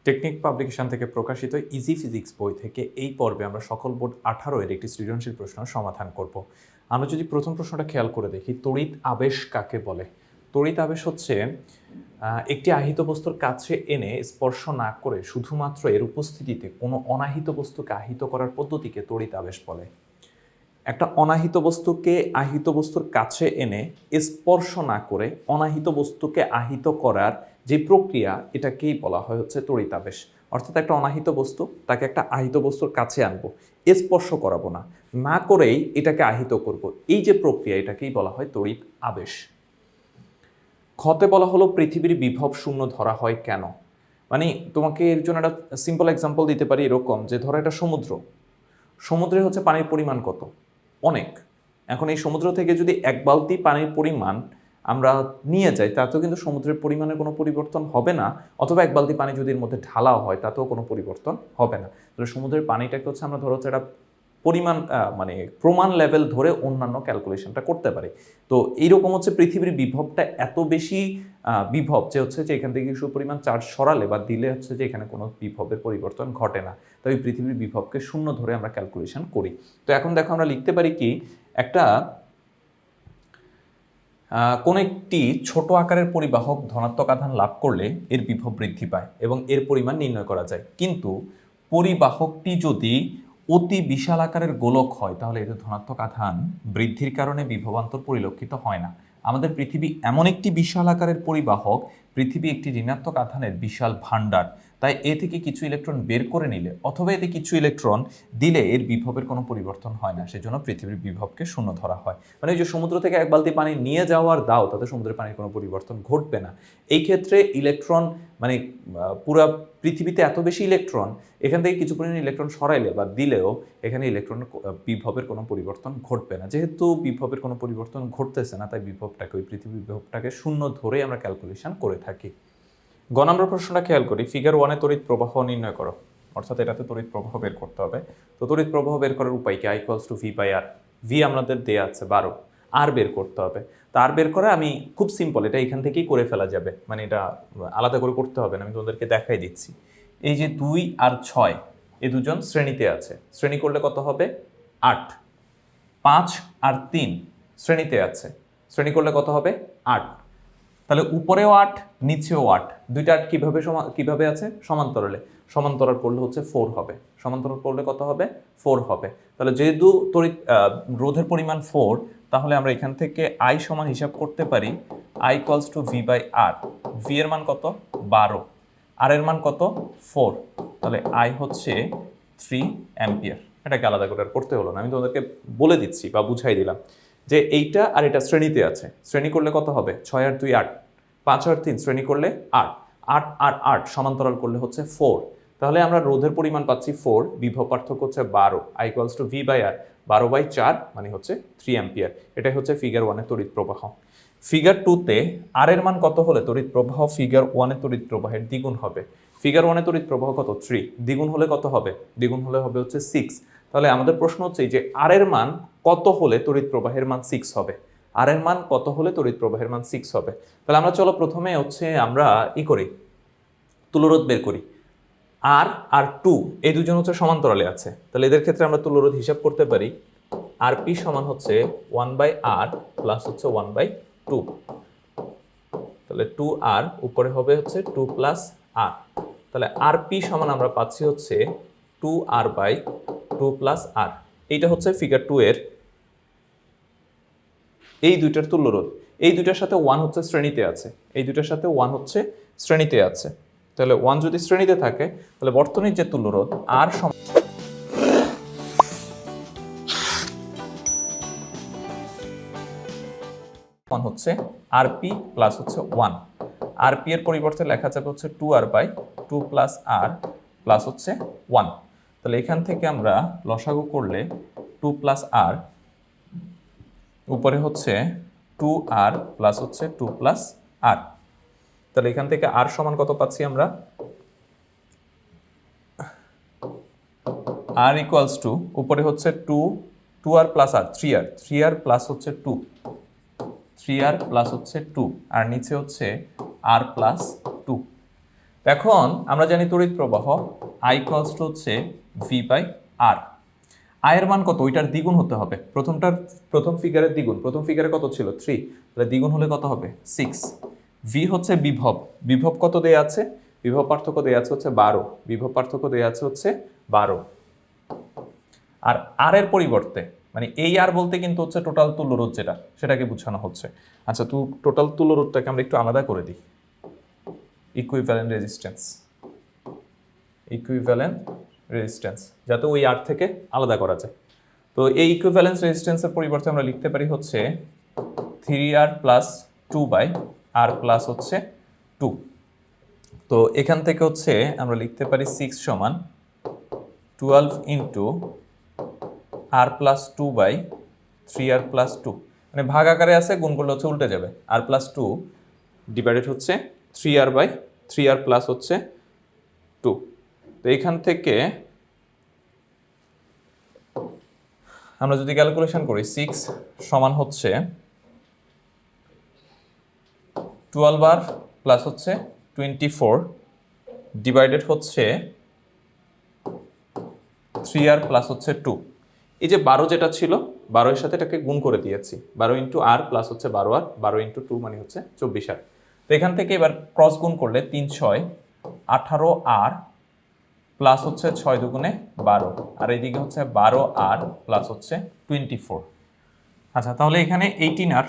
Technique publication থেকে প্রকাশিত easy physics বই থেকে এই পর্বে আমরা সকল বোর্ড 18 এর একটি সৃজনশীল প্রশ্ন সমাধান করব। আমরা যদি প্রথম প্রশ্নটা খেয়াল করে দেখি, তড়িৎ আবেশ কাকে বলে? তড়িৎ আবেশ হচ্ছে একটি আহিত বস্তুর কাছে এনে স্পর্শ না করে শুধুমাত্র এর উপস্থিতিতে কোনো অনাহিত বস্তুকে আহিত করার পদ্ধতিকে তড়িৎ আবেশ বলে। একটা অনাহিত বস্তুকে আহিত বস্তুর কাছে এনে স্পর্শ না করে অনাহিত বস্তুকে আহিত করার যে প্রক্রিয়া, এটাকেই বলা হয় হচ্ছে তড়িৎ আবেশ। অর্থাৎ একটা অনাহিত বস্তু, তাকে একটা আহিত বস্তুর কাছে আনবো, স্পর্শ করাবো না, না করেই এটাকে আহিত করব, এই যে প্রক্রিয়া, এটাকেই বলা হয় তড়িৎ আবেশ। খতে বলা হলো পৃথিবীর বিভব শূন্য ধরা হয় কেন? মানে তোমাকে এর জন্য একটা সিম্পল এক্সাম্পল দিতে পারি এরকম, যে ধরো একটা সমুদ্রে হচ্ছে পানির পরিমাণ কত? অনেক। এখন এই সমুদ্র থেকে যদি 1 বালতি পানির পরিমাণ আমরা নিয়ে যাই, তাতেও কিন্তু সমুদ্রের পরিমাণের কোনো পরিবর্তন হবে না, অথবা 1 বালতি পানি যদি এর মধ্যে ঢালাও হয় তাতেও কোনো পরিবর্তন হবে না। তাহলে সমুদ্রের পানিটাকে হচ্ছে আমরা ধরো হচ্ছে একটা পরিমাণ মানে প্রমাণ লেভেল ধরে অন্যান্য ক্যালকুলেশনটা করতে পারি। তো এইরকম হচ্ছে পৃথিবীর বিভবটা এত বেশি বিভব যে হচ্ছে যে এখান থেকে কিছু পরিমাণ চার্জ সরালে বা দিলে হচ্ছে যে এখানে কোনো বিভবের পরিবর্তন ঘটে না। তো এই পৃথিবীর বিভবকে শূন্য ধরে আমরা ক্যালকুলেশন করি। তো এখন দেখো আমরা লিখতে পারি কি, একটা কোন একটি ছোট আকারের পরিবাহক ধনাত্মক আধান লাভ করলে এর বিভব বৃদ্ধি পায় এবং এর পরিমাণ নির্ণয় করা যায়। কিন্তু পরিবাহকটি যদি অতি বিশাল আকারের গোলক হয়, তাহলে এতে ধনাত্মক আধান বৃদ্ধির কারণে বিভবান্তর পরিলক্ষিত হয় না। আমাদের পৃথিবী এমন একটি বিশাল আকারের পরিবাহক, পৃথিবী একটি ঋণাত্মক আধানের বিশাল ভাণ্ডার। তাই এ থেকে কিছু ইলেকট্রন বের করে নিলে অথবা এতে কিছু ইলেকট্রন দিলে এর বিভবের কোনো পরিবর্তন হয় না, সেজন্য পৃথিবীর বিভবকে শূন্য ধরা হয়। মানে ওই যে সমুদ্র থেকে 1 বালতি পানি নিয়ে যাওয়ার দাও, তাতে সমুদ্রের পানির কোনো পরিবর্তন ঘটবে না। এই ক্ষেত্রে ইলেকট্রন মানে পুরো পৃথিবীতে এত বেশি ইলেকট্রন, এখান থেকে কিছু পরিমাণ ইলেকট্রন সরাইলে বা দিলেও এখানে ইলেকট্রন বিভবের কোনো পরিবর্তন ঘটবে না। যেহেতু বিভবের কোনো পরিবর্তন ঘটতেছে না, তাই বিভবটাকে, ওই পৃথিবীর বিভবটাকে শূন্য ধরে আমরা ক্যালকুলেশন করে থাকি। গ নম্বর প্রশ্নটা খেয়াল করি, ফিগার 1-এ তড়িৎ প্রবাহ নির্ণয় করো। অর্থাৎ এটাতে তড়িৎ প্রবাহ বের করতে হবে। তো তড়িৎ প্রবাহ বের করার উপায় কি? I = V/R। ভি আমাদের দেয়া আছে 12, আর বের করতে হবে। তো আর বের করা আমি খুব সিম্পল, এটা এখান থেকেই করে ফেলা যাবে, মানে এটা আলাদা করে করতে হবে না, আমি তোমাদেরকে দেখাই দিচ্ছি। এই যে 2 আর 6, এই দুজন শ্রেণীতে আছে, শ্রেণী করলে কত হবে? 8। 5 আর 3 শ্রেণীতে আছে, শ্রেণী করলে কত হবে? 8। তাহলে উপরেও 8, নিচেও 8, দুইটা 8 কিভাবে আছে? সমান্তরালে। সমান্তরাল করলে হচ্ছে 4 হবে। সমান্তরাল করলে কত হবে? 4 হবে। তাহলে যেহেতু তড়িৎ রোধের পরিমাণ 4, তাহলে আমরা এখান থেকে I সমান হিসাব করতে পারি I = V/R। ভি এর মান কত? 12। আর এর মান কত? 4। তাহলে I হচ্ছে 3 অ্যাম্পিয়ার। এটাকে আলাদা করে আর করতে হলো না, আমি তোমাদেরকে বলে দিচ্ছি বা বুঝাই দিলাম যে এইটা আর এটা শ্রেণীতে আছে, শ্রেণী করলে কত হবে? 6 আর 2 8, 5 আর 3 শ্রেণী করলে 8, 8 আর 8 সমান্তরাল করলে হচ্ছে 4। তাহলে আমরা রোধের পরিমাণ পাচ্ছি 4, বিভব পার্থক্য হচ্ছে 12, I = V/R। 12/4 মানে হচ্ছে 3 অ্যাম্পিয়ার। এটাই হচ্ছে ফিগার 1-এর তড়িৎ প্রবাহ। ফিগার 2-তে আর এর মান কত হলে তড়িৎ প্রবাহ ফিগার 1-এর তড়িৎ প্রবাহের দ্বিগুণ হবে? ফিগার 1-এর তড়িৎ প্রবাহ কত? 3। দ্বিগুণ হলে কত হবে? দ্বিগুণ হলে হবে হচ্ছে 6। তাহলে আমাদের প্রশ্ন হচ্ছে যে আর এর মান কত হলে তড়িৎ প্রবাহের মান 6 হবে? আর এর মান কত হলে তড়িৎ প্রবাহের মান 6 হবে? তাহলে আমরা চলো প্রথমে হচ্ছে আমরা করি, তুলরোধ বের করি। আর আর 2 এই দুজন হচ্ছে সমান্তরালে আছে, তাহলে এদের ক্ষেত্রে আমরা তুলরোধ হিসাব করতে পারি। RP সমান হচ্ছে 1/R প্লাস হচ্ছে 1/2। তাহলে 2R উপরে হবে হচ্ছে 2 + R। তাহলে RP সমান আমরা পাচ্ছি হচ্ছে 2R/2 + R। এইটা হচ্ছে ফিগার 2 এর এই দুইটার তুল্যরোধ। এই দুইটার সাথে 1 হচ্ছে শ্রেণীতে আছে, এই দুইটার সাথে 1 হচ্ছে শ্রেণীতে আছে। তাহলে 1 যদি শ্রেণীতে থাকে, তাহলে বর্তনীর যে তুল্যরোধ R সমান হচ্ছে RP প্লাস হচ্ছে 1। RP এর পরিবর্তে লেখা যাবে হচ্ছে 2R/2 + R প্লাস হচ্ছে 1। তাহলে এখান থেকে আমরা লসাগু করলে 2 + R উপরে হচ্ছে 2R প্লাস হচ্ছে 2 + R। তাহলে এখান থেকে R সমান কত পাচ্ছি আমরা? R = উপরে হচ্ছে 2R plus R 3R, 3R plus হচ্ছে 2, 3R প্লাস হচ্ছে 2, আর নিচে হচ্ছে R + 2। এখন আমরা জানি তড়িৎ প্রবাহ I ইকুয়ালস টু হচ্ছে V/R। আয়ের মান কত, ওইটার দ্বিগুণ হতে হবে। প্রথম ফিগারের দ্বিগুণ, প্রথম ফিগারে কত ছিল 3, তাহলে দ্বিগুণ হলে কত হবে 6। ভি হচ্ছে বিভব, বিভব কত দেয়া আছে, বিভব পার্থক্য দেয়া আছে হচ্ছে 12, বিভব পার্থক্য দেয়া আছে হচ্ছে 12। আর আর এর পরিবর্তে মানে এই আর বলতে কিন্তু হচ্ছে টোটাল তুল্যরোধ যেটা, সেটাকে বোঝানো হচ্ছে। আচ্ছা, তো টোটাল তুল্যরোধটাকে আমরা একটু আলাদা করে দিই, ইকুইভ্যালেন্ট রেজিস্ট্যান্স, ইকুইভ্যালেন্ট রেজিস্ট্যান্স, যাতে ওই আর থেকে আলাদা করা যায়। তো এই ইকুইভ্যালেন্স রেজিস্ট্যান্সের পরিবর্তে আমরা লিখতে পারি হচ্ছে 3R প্লাস 2/R প্লাস হচ্ছে 2। তো এখান থেকে হচ্ছে আমরা লিখতে পারি 6 সমান 12 into R plus 2/3R plus 2, মানে ভাগ আকারে আছে, গুণ করলে হচ্ছে উল্টে যাবে। R প্লাস 2 ডিভাইডেড হচ্ছে 3R প্লাস হচ্ছে 2। তো এখান থেকে আমরা যদি ক্যালকুলেশন করি 6 সমান হচ্ছে 12R প্লাস হচ্ছে 24 ডিভাইডেড হচ্ছে 3R প্লাস হচ্ছে 2। এই যে 12 যেটা ছিল 12 এর সাথে এটাকে গুণ করে দিয়েছি, 12 ইন্টু আর প্লাস হচ্ছে 12R, 12 ইন্টু 2 মানে হচ্ছে 24R। তো এখান থেকে এবার ক্রস গুণ করলে 3 6 18R প্লাস হচ্ছে 6 দুগুণে 12, আর এইদিকে হচ্ছে 12R প্লাস হচ্ছে 24। আচ্ছা, তাহলে এখানে 18R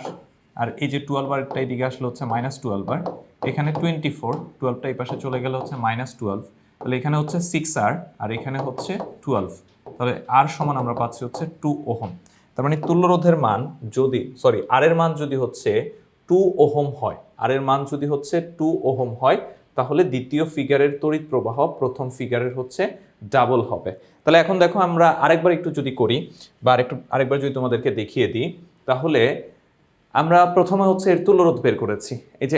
আর এই যে 12Rটা এইদিকে আসলে হচ্ছে -12R, এখানে 24, 12টা এই পাশে চলে গেলে হচ্ছে -12, তাহলে এখানে হচ্ছে 6R আর এখানে হচ্ছে 12, তাহলে আর সমান আমরা পাচ্ছি হচ্ছে 2 ওহম। তার মানে তুল্যরোধের মান যদি আর এর মান যদি হচ্ছে 2 ওহম হয়, আর এর মান যদি হচ্ছে 2 ওহম হয়, তাহলে দ্বিতীয় ফিগারের তড়িৎ প্রবাহ প্রথম ফিগারের হচ্ছে ডাবল হবে। তাহলে এখন দেখো আমরা আরেকবার একটু যদি করি বা আরেকবার যদি তোমাদেরকে দেখিয়ে দিই, তাহলে আমরা প্রথমে হচ্ছে এর তুল্যরোধ বের করেছি। এই যে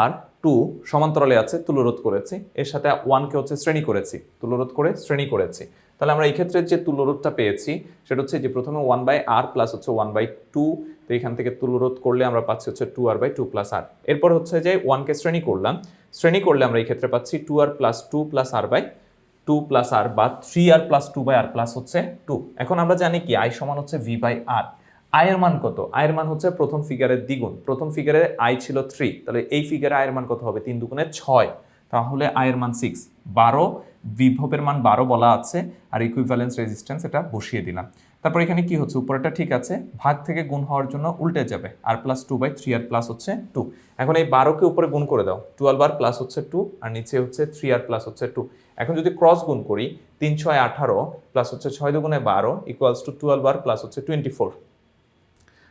R2 সমান্তরালে আছে, তুল্যরোধ করেছি, এর সাথে 1 কে হচ্ছে শ্রেণী করেছি, তুল্যরোধ করে শ্রেণী করেছি। তাহলে আমরা এই ক্ষেত্রে যে তুল্যরোধটা পেয়েছি সেটা হচ্ছে যে প্রথমে 1/R প্লাস হচ্ছে 1/2, তো এখান থেকে তুল্যরোধ করলে আমরা পাচ্ছি হচ্ছে 2R/2 প্লাস R। এরপর হচ্ছে যে 1 কে শ্রেণী করলাম, শ্রেণী করলে আমরা এই ক্ষেত্রে পাচ্ছি 2R plus 2 plus R/2 plus R বা 3R প্লাস 2/R প্লাস হচ্ছে 2। এখন আমরা জানি কি I সমান হচ্ছে V/R। আয়ের মান কত, আয়ের মান হচ্ছে প্রথম ফিগারের দ্বিগুণ, প্রথম ফিগারে I ছিল 3, তাহলে এই ফিগারে আয়ের মান কত হবে 3 দুগুণে 6, তাহলে আয়ের মান 6। 12 বিভবের মান 12 বলা আছে, আর ইকুইভ্যালেন্স রেজিস্ট্যান্স এটা বসিয়ে দিলাম। তারপর এখানে কি হচ্ছে, উপরেটা ঠিক আছে, ভাগ থেকে গুণ হওয়ার জন্য উল্টে যাবে, R প্লাস 2/3R প্লাস হচ্ছে 2। এখন এই 12কে উপরে গুণ করে দাও, 12R প্লাস হচ্ছে 2 আর নিচে হচ্ছে 3R প্লাস হচ্ছে 2। এখন যদি ক্রস গুণ করি 3 6 18 প্লাস হচ্ছে 6 দুগুণে 12 ইকুয়ালস টু 12R প্লাস হচ্ছে 24।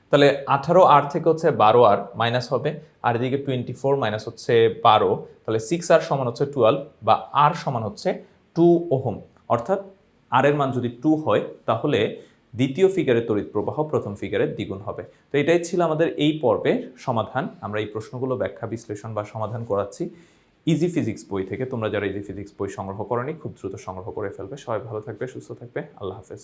তাহলে 18R থেকে হচ্ছে 12R মাইনাস হবে, আর এদিকে 24 মাইনাস হচ্ছে 12, তাহলে 6R সমান হচ্ছে 12 বা R সমান হচ্ছে 2 ওহম। অর্থাৎ R এর মান যদি 2 হয়, তাহলে দ্বিতীয় ফিগারের তড়িৎ প্রবাহ প্রথম ফিগারের দ্বিগুণ হবে। তো এটাই ছিল আমাদের এই পর্বের সমাধান। আমরা এই প্রশ্নগুলো ব্যাখ্যা বিশ্লেষণ বা সমাধান করাচ্ছি ইজি ফিজিক্স বই থেকে। তোমরা যারা ইজি ফিজিক্স বই সংগ্রহ করনি, খুব দ্রুত সংগ্রহ করে ফেলবে। সবাই ভালো থাকবে, সুস্থ থাকবে, আল্লাহ হাফেজ।